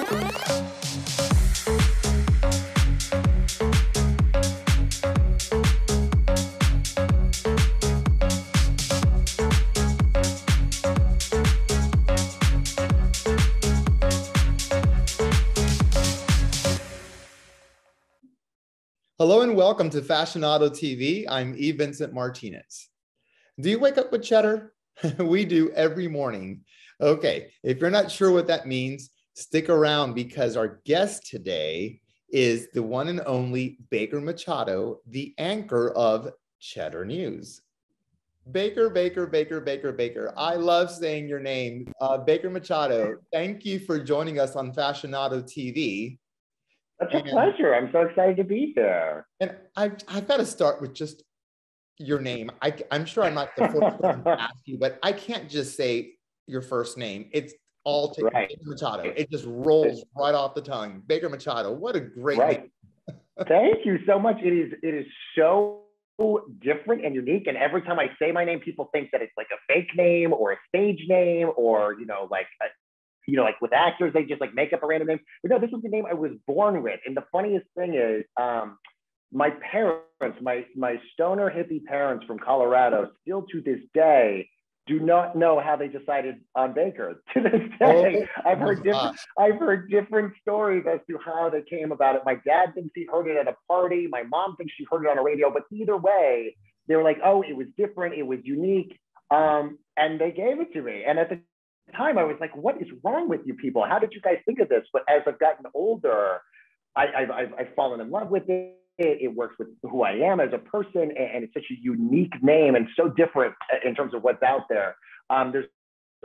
Hello and welcome to Fashionado TV. I'm E. Vincent Martinez. Do you wake up with cheddar? We do every morning. Okay, if you're not sure what that means, stick around because our guest today is the one and only Baker Machado, the anchor of Cheddar News. Baker. I love saying your name. Baker Machado, thank you for joining us on Fashionado TV. It's a pleasure. I'm so excited to be here. And I've got to start with just your name. I'm sure I'm not the first person to ask you, but I can't just say your first name. It's all right. Baker Machado. It just rolls right off the tongue. Baker Machado. What a great name. Thank you so much. It is so different and unique. And every time I say my name, people think that it's like a fake name or a stage name or, like with actors, they just like make up a random name. But no, this is the name I was born with. And the funniest thing is my parents, my stoner hippie parents from Colorado, still to this day, do not know how they decided on Baker. To this day, I've heard different stories as to how they came about it. My dad thinks he heard it at a party. My mom thinks she heard it on a radio. But either way, they were like, oh, it was different. It was unique. And they gave it to me. And at the time I was like, what is wrong with you people? How did you guys think of this? But as I've gotten older, I've fallen in love with it. It works with who I am as a person, and it's such a unique name and so different in terms of what's out there. There's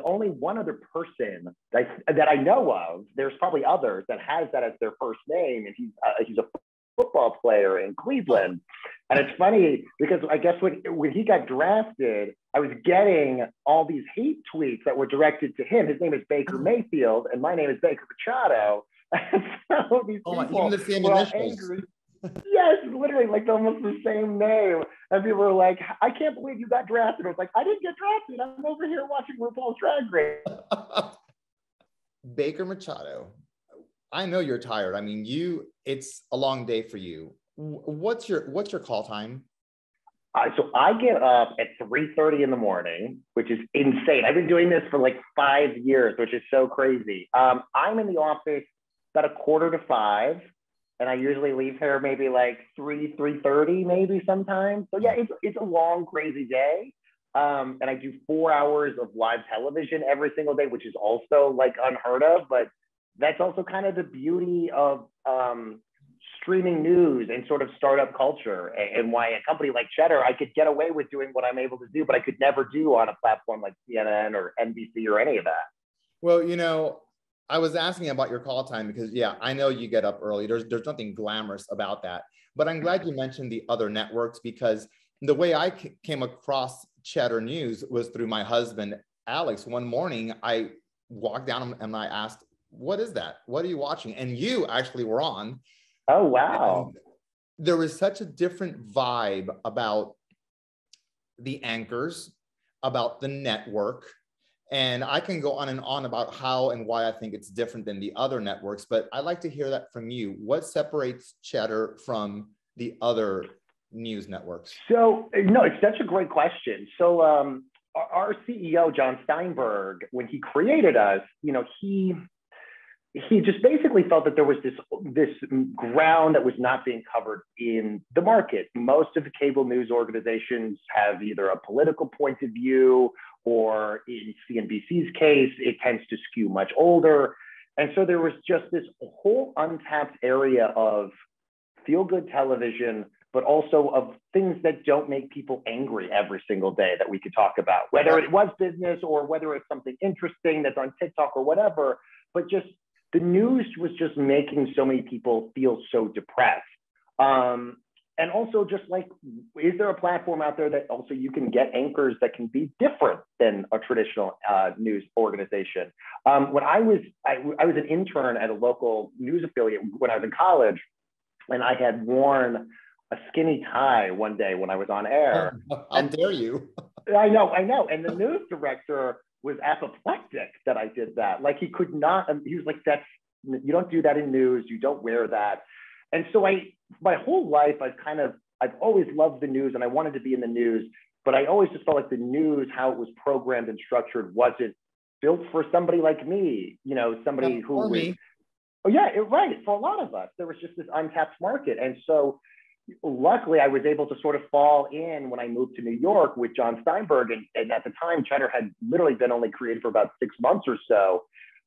only one other person that I know of. There's probably others that has that as their first name, and he's a football player in Cleveland. And it's funny because I guess when he got drafted, I was getting all these hate tweets that were directed to him. His name is Baker Mayfield, and my name is Baker Machado. And so these people even the same were initials. angry. Yes, literally like almost the same name. And people were like, I can't believe you got drafted. I was like, I didn't get drafted. I'm over here watching RuPaul's Drag Race. Baker Machado, I know you're tired. I mean, it's a long day for you. What's your call time? So I get up at 3:30 in the morning, which is insane. I've been doing this for like 5 years, which is so crazy. I'm in the office about 4:45, and I usually leave here maybe like 3:30 maybe sometimes. So yeah, it's a long, crazy day. And I do 4 hours of live television every single day, which is also like unheard of, but that's also kind of the beauty of streaming news and sort of startup culture, and why a company like Cheddar, I could get away with doing what I'm able to do, but I could never do on a platform like CNN or NBC or any of that. Well, I was asking about your call time because, yeah, I know you get up early. There's nothing glamorous about that. But I'm glad you mentioned the other networks, because the way I came across Cheddar News was through my husband, Alex. One morning, I walked down and I asked, what is that? What are you watching? And you actually were on. Oh, wow. And there was such a different vibe about the anchors, about the network. And I can go on and on about how and why I think it's different than the other networks, but I'd like to hear that from you. What separates Cheddar from the other news networks? So, no, it's such a great question. So our CEO, John Steinberg, when he created us, he just basically felt that there was this ground that was not being covered in the market. Most of the cable news organizations have either a political point of view, or in CNBC's case, it tends to skew much older. And so there was just this whole untapped area of feel-good television, but also of things that don't make people angry every single day that we could talk about, whether it was business or whether it's something interesting that's on TikTok or whatever, but just the news was just making so many people feel so depressed. And also just like, is there a platform out there that also you can get anchors that can be different than a traditional news organization? When I was an intern at a local news affiliate when I was in college, and I had worn a skinny tie one day when I was on air. How dare you? I know. And the news director was apoplectic that I did that. Like he could not, he was like, you don't do that in news. You don't wear that. And so my whole life, I've always loved the news and I wanted to be in the news, but I always just felt like the news, how it was programmed and structured, wasn't built for somebody like me, you know, somebody who was, me. oh yeah, right. For a lot of us, there was just this untapped market. And so luckily I was able to sort of fall in when I moved to New York with John Steinberg. And at the time, Cheddar had literally been only created for about 6 months or so.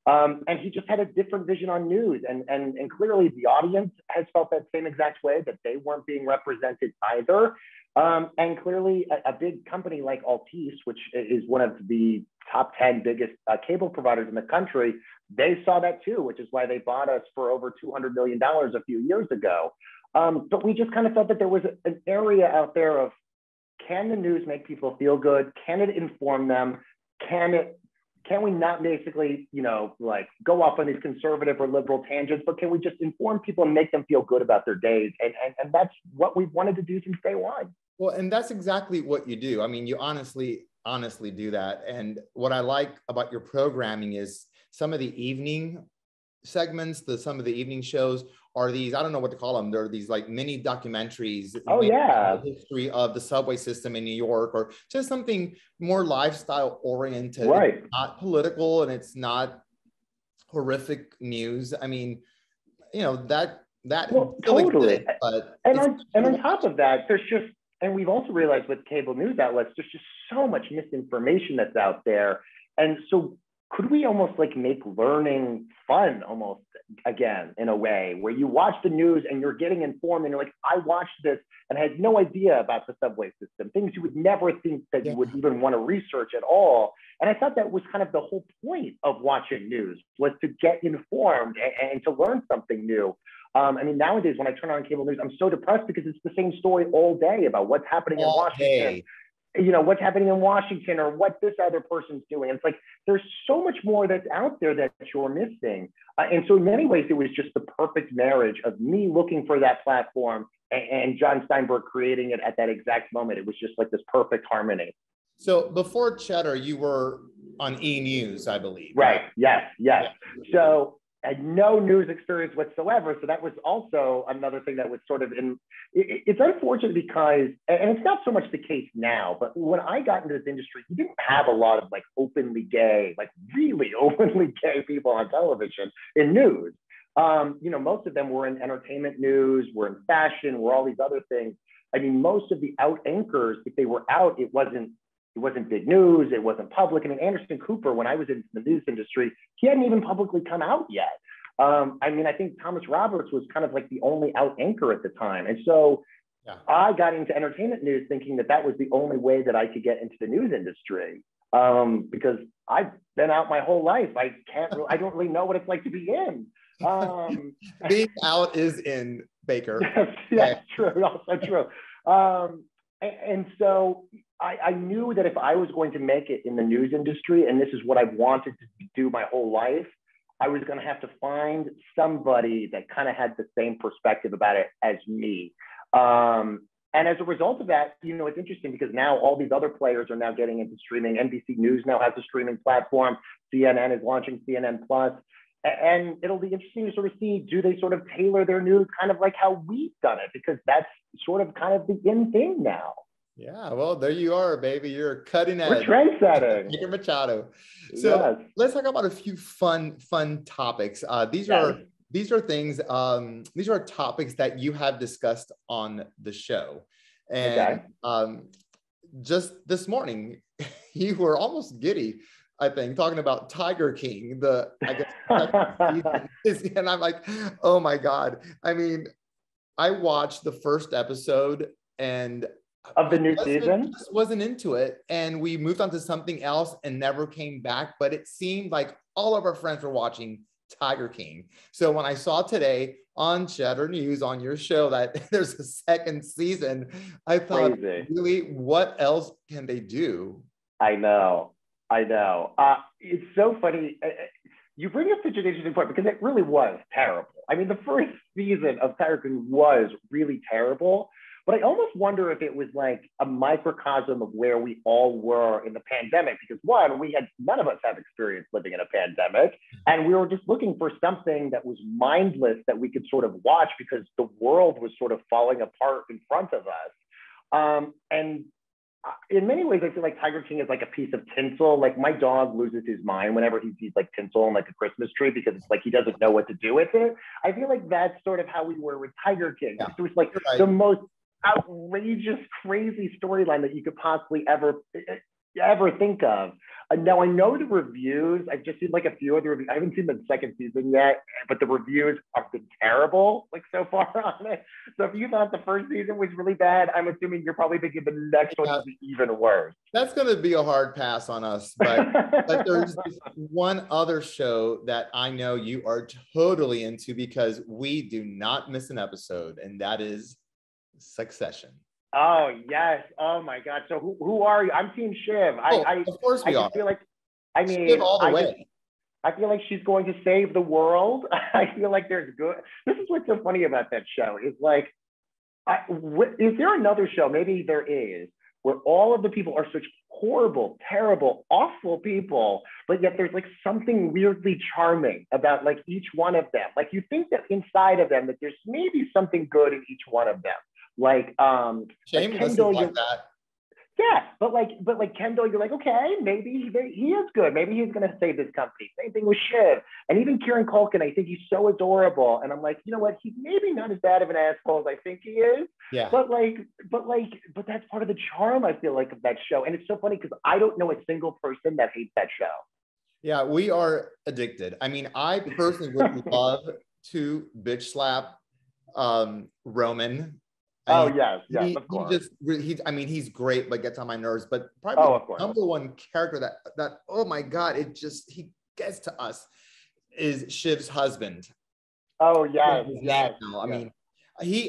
And he just had a different vision on news. And clearly the audience has felt that same exact way, that they weren't being represented either. And clearly a big company like Altice, which is one of the top 10 biggest cable providers in the country, they saw that too, which is why they bought us for over $200 million a few years ago. But we just kind of felt that there was an area out there of, can the news make people feel good? Can it inform them? Can we not basically, you know, like go off on these conservative or liberal tangents, but can we just inform people and make them feel good about their days? And that's what we've wanted to do since day one. Well, and that's exactly what you do. I mean, you honestly do that. And what I like about your programming is some of the evening segments, some of the evening shows are these, I don't know what to call them. They're these like mini documentaries. Oh yeah. The history of the subway system in New York, or just something more lifestyle oriented. Right. It's not political and it's not horrific news. I mean, you know, that well, totally. Exists, but on top of that, there's just, and we've also realized with cable news outlets, there's just so much misinformation that's out there. And so could we almost like make learning fun almost again, in a way where you watch the news and you're getting informed and you're like, I watched this and I had no idea about the subway system, things you would never think that you would even want to research at all. And I thought that was kind of the whole point of watching news, was to get informed and to learn something new. I mean, nowadays when I turn on cable news, I'm so depressed because it's the same story all day about what's happening in Washington. You know, what's happening in Washington or what this other person's doing. It's like, there's so much more that's out there that you're missing. And so in many ways, it was just the perfect marriage of me looking for that platform and John Steinberg creating it at that exact moment. It was just like this perfect harmony. So before Cheddar, you were on E! News, I believe. Right, yes. So I had no news experience whatsoever. So that was also another thing that was sort of it's unfortunate because, and it's not so much the case now, but when I got into this industry, you didn't have a lot of like openly gay, like really openly gay people on television in news. You know, most of them were in entertainment news, were in fashion, were all these other things. I mean, most of the out anchors, if they were out, it wasn't big news. It wasn't public. I mean, Anderson Cooper, when I was in the news industry, he hadn't even publicly come out yet. I mean, I think Thomas Roberts was kind of like the only out anchor at the time. And so I got into entertainment news thinking that was the only way that I could get into the news industry, because I've been out my whole life. I don't really know what it's like to be in. Being out is in, Baker. Yes, true. Also true. And so I knew that if I was going to make it in the news industry, and this is what I wanted to do my whole life, I was going to have to find somebody that kind of had the same perspective about it as me. And as a result of that, you know, it's interesting because now all these other players are now getting into streaming. NBC News now has a streaming platform. CNN is launching CNN Plus. And it'll be interesting to sort of see, do they sort of tailor their news kind of like how we've done it? Because that's sort of kind of the in thing now. Yeah, well, there you are, baby. You're cutting edge. We're trendsetting. Baker Machado. So let's talk about a few fun topics. These are things. These are topics that you have discussed on the show, and just this morning, you were almost giddy, I think, talking about Tiger King. And I'm like, oh my God. I mean, I watched the first episode and of the new season, just wasn't into it, and we moved on to something else and never came back. But it seemed like all of our friends were watching Tiger King. So when I saw today on Cheddar News on your show that there's a second season, I thought, really, what else can they do? I know. It's so funny. You bring up such an interesting point because it really was terrible. I mean, the first season of Tiger King was really terrible. But I almost wonder if it was like a microcosm of where we all were in the pandemic, because one, none of us have experience living in a pandemic. And we were just looking for something that was mindless that we could sort of watch because the world was sort of falling apart in front of us. And in many ways, I feel like Tiger King is like a piece of tinsel. Like my dog loses his mind whenever he sees like tinsel on like a Christmas tree because it's like he doesn't know what to do with it. I feel like that's sort of how we were with Tiger King. Yeah. It was like the most outrageous, crazy storyline that you could possibly ever think of. Now I know the reviews. I've just seen like a few of the reviews. I haven't seen the second season yet, but the reviews have been terrible, like so far on it. So if you thought the first season was really bad, I'm assuming you're probably thinking the next one will be even worse. That's going to be a hard pass on us, but there's one other show that I know you are totally into because we do not miss an episode, and that is Succession. Oh yes! Oh my God! So who are you? I'm Team Shiv. Of course we are. Feel like, I mean, Shiv all the way. I feel like she's going to save the world. I feel like there's good. This is what's so funny about that show. Is like, is there another show? Maybe there is, where all of the people are such horrible, terrible, awful people, but yet there's like something weirdly charming about like each one of them. Like you think that inside of them that there's maybe something good in each one of them. Like Kendall, like that. Yeah, but like Kendall, you're like, okay, maybe he is good. Maybe he's gonna save this company. Same thing with Shiv, and even Kieran Culkin. I think he's so adorable, and I'm like, you know what? He's maybe not as bad of an asshole as I think he is. Yeah. But that's part of the charm, I feel like, of that show. And it's so funny because I don't know a single person that hates that show. Yeah, we are addicted. I mean, I personally would love to bitch slap Roman. Yes, of course. He's great, but gets on my nerves. But probably the number one character that oh my God, he gets to us is Shiv's husband. Oh yes, I mean,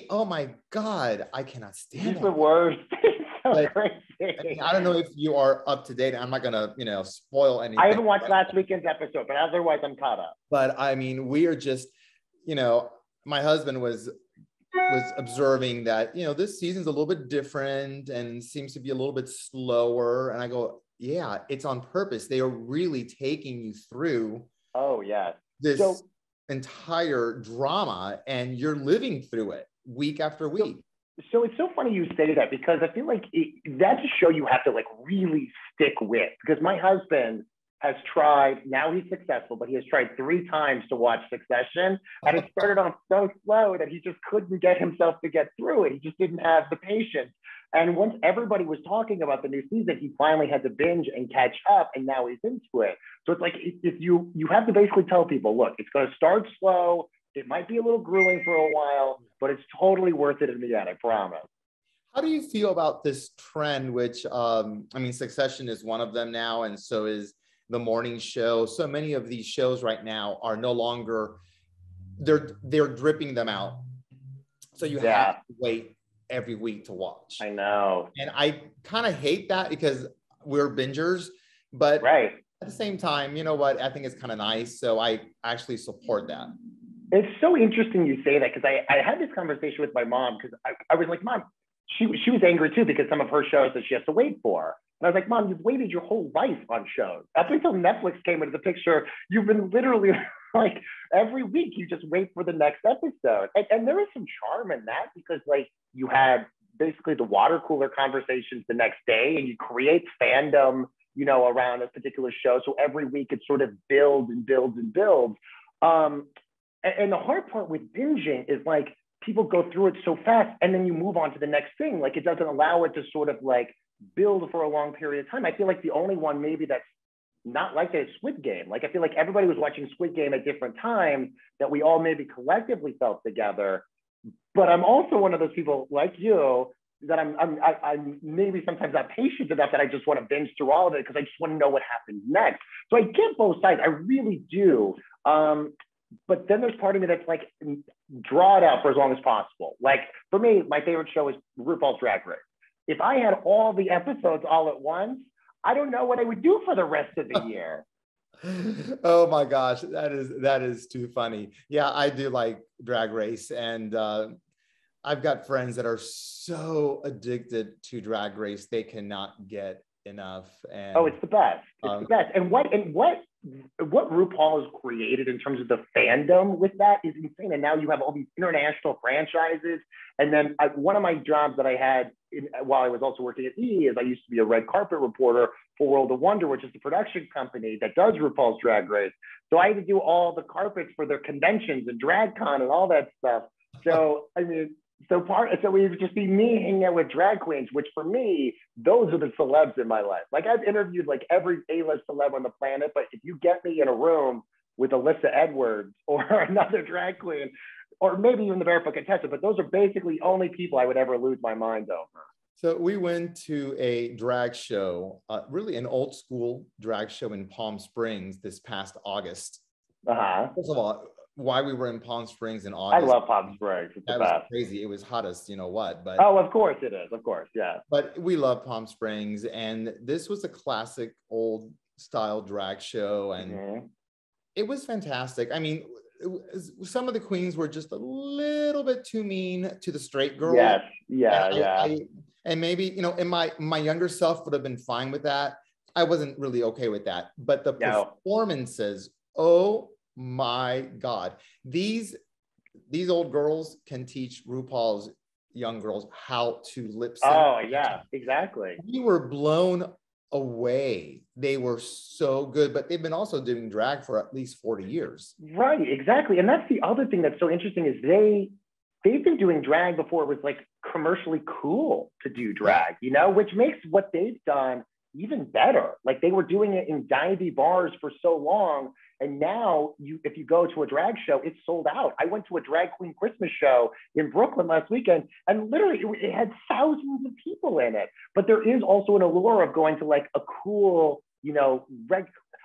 oh my God, I cannot stand him. He's the worst. Crazy. I mean, I don't know if you are up to date. I'm not gonna, spoil anything. I haven't watched last weekend's episode, but otherwise I'm caught up. But I mean, we are just, my husband was observing that, this season's a little bit different and seems to be a little bit slower. And I go, yeah, it's on purpose. They are really taking you through this entire drama, and you're living through it week after week. So it's so funny you say that, because I feel like that's a show you have to like really stick with, because my husband has tried, now he's successful, but he has tried 3 times to watch Succession, and it started off so slow that he just couldn't get himself to get through it. He just didn't have the patience. And once everybody was talking about the new season, he finally had to binge and catch up, and now he's into it. So it's like, if you have to basically tell people, look, it's going to start slow. It might be a little grueling for a while, but it's totally worth it in the end, I promise. How do you feel about this trend, which, Succession is one of them now, and so is the morning show. So many of these shows right now are no longer, they're dripping them out. So you have to wait every week to watch. I know. And I kind of hate that because we're bingers, but at the same time, you know what? I think it's kind of nice. So I actually support that. It's so interesting you say that, because I had this conversation with my mom, because I was like, Mom, she was angry too because some of her shows that she has to wait for. And I was like, Mom, you've waited your whole life on shows. Up until Netflix came into the picture, you've been literally like every week you just wait for the next episode. And there is some charm in that, because like you had basically the water cooler conversations the next day, and you create fandom, around a particular show. So every week it sort of builds and builds and builds. And the hard part with binging is like people go through it so fast, and then you move on to the next thing. Like it doesn't allow it to sort of like build for a long period of time. I feel like the only one maybe that's not like that is Squid Game. Like I feel like everybody was watching Squid Game at different times that we all maybe collectively felt together. But I'm also one of those people like you that I'm maybe sometimes not patient enough that I just want to binge through all of it because I just want to know what happens next. So I get both sides. I really do. But then there's part of me that's like, draw it out for as long as possible. Like for me, my favorite show is RuPaul's Drag Race. If I had all the episodes all at once, I don't know what I would do for the rest of the year. Oh my gosh, that is too funny. Yeah, I do like Drag Race, and I've got friends that are so addicted to Drag Race, they cannot get enough. And Oh, it's the best. It's the best. And what RuPaul has created in terms of the fandom with that is insane. And now you have all these international franchises. And then one of my jobs that I had while I was also working at E! is I used to be a red carpet reporter for World of Wonder, which is the production company that does RuPaul's Drag Race. So I had to do all the carpets for their conventions and DragCon and all that stuff. So, I mean, so it would just be me hanging out with drag queens, which for me, those are the celebs in my life. Like I've interviewed like every A-list celeb on the planet, but if you get me in a room with Alyssa Edwards or another drag queen, or maybe even the Barefoot Contessa, but those are basically only people I would ever lose my mind over. So we went to a drag show, really an old school drag show in Palm Springs this past August. First of all, why we were in Palm Springs in August. I love Palm Springs. It's that was crazy. It was hottest, you know what? But oh, of course it is. Of course, yeah. But we love Palm Springs, and this was a classic old style drag show, and it was fantastic. I mean, some of the queens were just a little bit too mean to the straight girls. Yes, yeah. And maybe, you know, and my younger self would have been fine with that. I wasn't really okay with that. But the performances, oh my God. These old girls can teach RuPaul's young girls how to lip sync. Oh, yeah, exactly. We were blown away. They were so good, but they've been also doing drag for at least 40 years. Right, exactly. And that's the other thing that's so interesting is they've been doing drag before it was like commercially cool to do drag, you know, which makes what they've done even better. Like they were doing it in divey bars for so long. And now if you go to a drag show, it's sold out. I went to a drag queen Christmas show in Brooklyn last weekend, and literally it had thousands of people in it. But there is also an allure of going to like a cool, you know,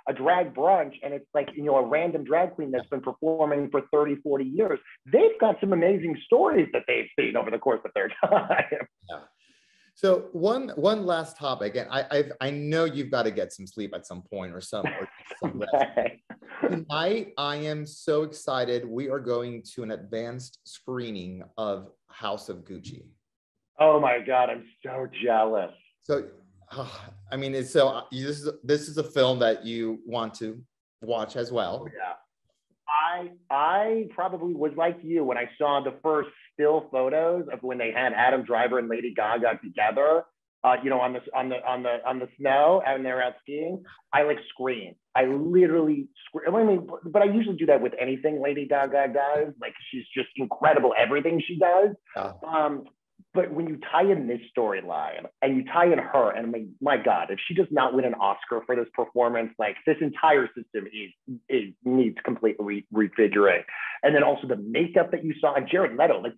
a drag brunch, and it's like, you know, a random drag queen that's been performing for 30, 40 years. They've got some amazing stories that they've seen over the course of their time. Yeah. So one last topic, and I know you've got to get some sleep at some point or some rest. Tonight, I am so excited. We are going to an advanced screening of House of Gucci. Oh my God, I'm so jealous. So, I mean, this is a film that you want to watch as well. Yeah. I probably was like you when I saw the first still photos of when they had Adam Driver and Lady Gaga together, you know, on the snow and they're out skiing. I like screamed. I literally screamed. I mean, but I usually do that with anything Lady Gaga does. Like she's just incredible, everything she does. Yeah. But when you tie in this storyline and you tie in her, and my God, if she does not win an Oscar for this performance, like this entire system needs completely refiguring. And then also the makeup that you saw and Jared Leto, like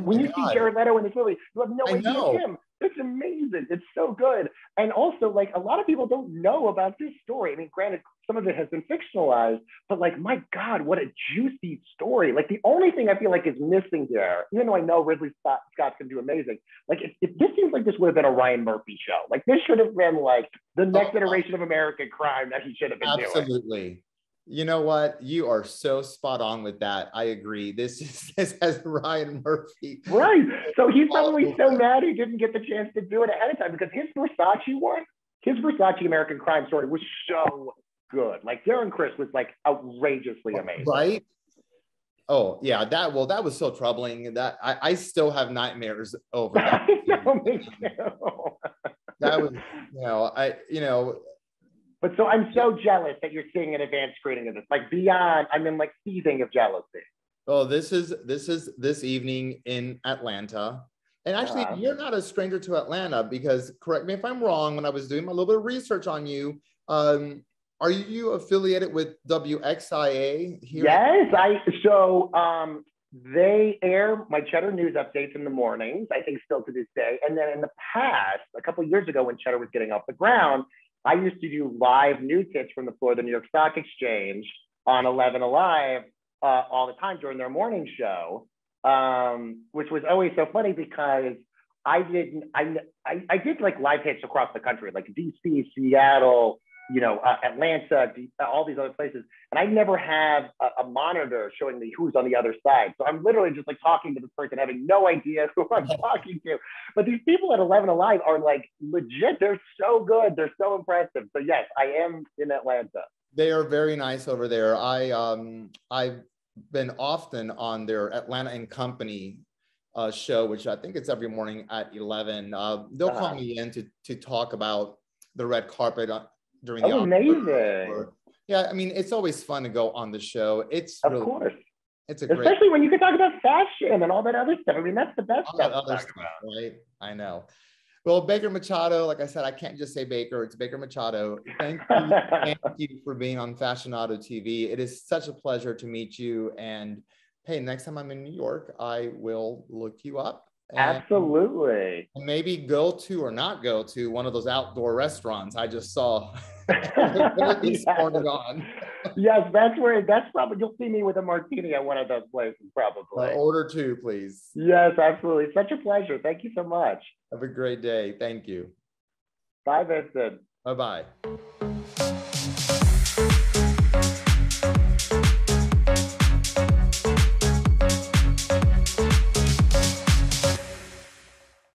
when you see Jared Leto in this movie, you have no idea it's him. It's amazing. It's so good. And also, like, a lot of people don't know about this story. I mean, granted, some of it has been fictionalized, but like, my God, what a juicy story. Like, the only thing I feel like is missing here, even though I know Ridley Scott can do amazing, like, if this seems like this would have been a Ryan Murphy show. Like, this should have been like the next generation of American crime that he should have been doing. Absolutely. You know what? You are so spot on with that. I agree. This has Ryan Murphy. Right. So he's probably so mad he didn't get the chance to do it ahead of time because his Versace American Crime Story was so good. Like Darren Criss was like outrageously amazing. Right. Oh yeah. That was so troubling that I still have nightmares over that. I know, me too. That was, But so I'm so jealous that you're seeing an advanced screening of this. Like beyond, I'm in like seething of jealousy. Oh, this is this evening in Atlanta. And actually, you're not a stranger to Atlanta because, correct me if I'm wrong, when I was doing a little bit of research on you, are you affiliated with WXIA here? Yes, they air my Cheddar news updates in the mornings, I think still to this day. And then in the past, a couple of years ago when Cheddar was getting off the ground, I used to do live news hits from the floor of the New York Stock Exchange on 11 Alive all the time during their morning show, which was always so funny because I did like live hits across the country, like DC, Seattle, Atlanta, all these other places. And I never have a monitor showing me who's on the other side. So I'm literally just like talking to this person, having no idea who I'm talking to. But these people at 11 Alive are like legit. They're so good. They're so impressive. So yes, I am in Atlanta. They are very nice over there. I've been often on their Atlanta and Company show, which I think it's every morning at 11. They'll call me in to talk about the red carpet during the amazing. Yeah, I mean, it's always fun to go on the show. It's of really, course. It's a especially great, when you can talk about fashion and all that other stuff. I mean, that's the best all stuff that other to talk stuff, about. right? I know. Well, Baker Machado, like I said, I can't just say Baker, it's Baker Machado. Thank you for being on Fashionado TV. It is such a pleasure to meet you. And hey, next time I'm in New York, I will look you up. Absolutely. And maybe go to or not go to one of those outdoor restaurants I just saw. Yes. Yes, that's probably, you'll see me with a martini at one of those places, probably. Order two, please. Yes, absolutely. Such a pleasure. Thank you so much. Have a great day. Thank you. Bye, Vincent. Bye-bye.